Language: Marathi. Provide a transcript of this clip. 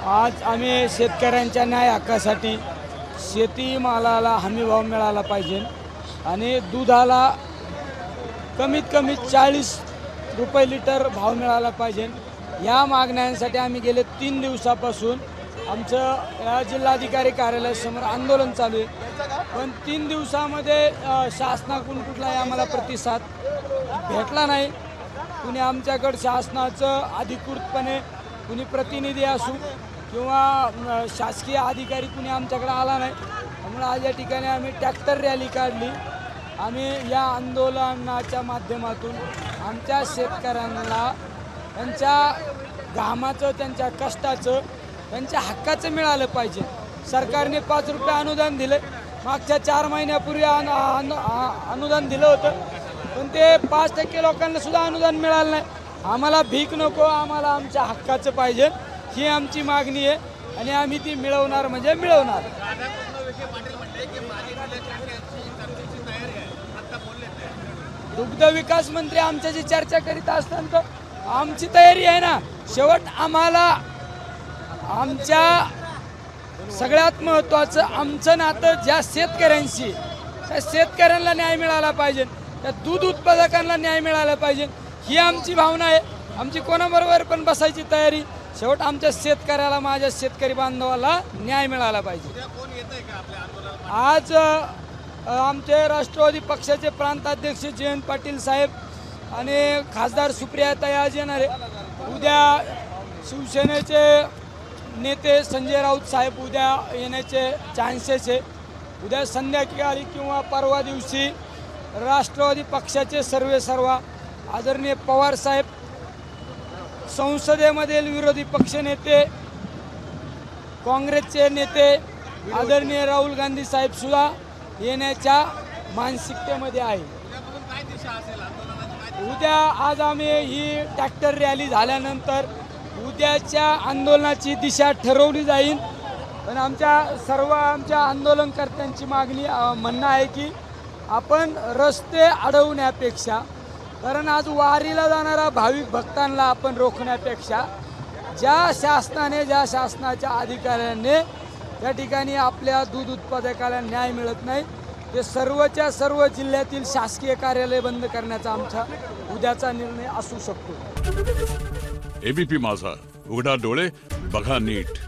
आज आम्ही शेतकऱ्यांच्या न्याय हक्कासाठी शेतीमालाला हमीभाव मिळाला पाहिजे आणि दुधाला कमीत कमी 40 रुपये लिटर भाव मिळाला पाहिजे। या मागण्यांसाठी आम्ही गेले 3 दिवसापासून आमचं या जिल्हाधिकारी कार्यालयासमोर आंदोलन चालू आहे, पण 3 दिवसामध्ये शासनाकडून कुठलाही आम्हाला प्रतिसाद भेटला नाही। कुणी आमच्याकडे शासनाचं अधिकृतपणे कुणी प्रतिनिधी असू किंवा शासकीय अधिकारी कुणी आमच्याकडे आला नाही। त्यामुळे आज या ठिकाणी आम्ही ट्रॅक्टर रॅली काढली। आम्ही या आंदोलनाच्या माध्यमातून आमच्या शेतकऱ्यांना त्यांच्या घामाचं, त्यांच्या कष्टाचं, त्यांच्या हक्काचं मिळालं पाहिजे। सरकारने 5 रुपये अनुदान दिले, मागच्या 4 महिन्यापूर्वी अनुदान दिलं होतं, पण ते 5% लोकांना सुद्धा अनुदान मिळालं नाही। आम्हाला भीक नको, आम्हाला आमच्या हक्काचं पाहिजे, ही आमची मागणी आहे आणि आम्ही ती मिळवणार म्हणजे मिळवणार। दुग्ध विकास मंत्री आमच्याशी चर्चा करीत असताना आमची तयारी आहे ना। शेवट आम्हाला आमच्या सगळ्यात महत्त्वाचं आमचं नातं ज्या शेतकऱ्यांशी, त्या शेतकऱ्यांना न्याय मिळाला पाहिजे, त्या दूध उत्पादकांना न्याय मिळाला पाहिजे, ही आमची भावना आहे। आमची कोणाबरोबर पण बसायची तयारी, शेवट आमच्या शेतकऱ्याला, माझ्या शेतकरी बांधवाला न्याय मिळाला पाहिजे। आज आमचे राष्ट्रवादी पक्षाचे प्रांताध्यक्ष जयंत पाटील साहेब आणि खासदार सुप्रियाताई आज येणार आहे। उद्या शिवसेनेचे नेते संजय राऊत साहेब उद्या येण्याचे चान्सेस आहे। उद्या संध्याकाळी किंवा परवा दिवशी राष्ट्रवादी पक्षाचे सर्वेसर्वा आदरणीय पवार साहेब, संसदेमधील विरोधी पक्षनेते, काँग्रेसचे नेते आदरणीय राहुल गांधी साहेब सुद्धा येण्याच्या मानसिकतेमध्ये आहे। उद्या आज आम्ही ही ट्रॅक्टर रॅली झाल्यानंतर उद्याच्या आंदोलनाची दिशा ठरवली जाईल, पण आमच्या आंदोलनकर्त्यांची मागणी म्हणणं आहे की आपण रस्ते अडवण्यापेक्षा, कारण आज वारीला जाणारा भाविक भक्तांना आपण रोखण्यापेक्षा ज्या शासनाच्या अधिकाऱ्यांनी त्या ठिकाणी आपल्या दूध उत्पादकाला न्याय मिळत नाही, ते सर्वच्या सर्व जिल्ह्यातील शासकीय कार्यालय बंद करण्याचा आमचा उद्याचा निर्णय असू शकतो। एबीपी माझा, उघडा डोळे बघा नीट।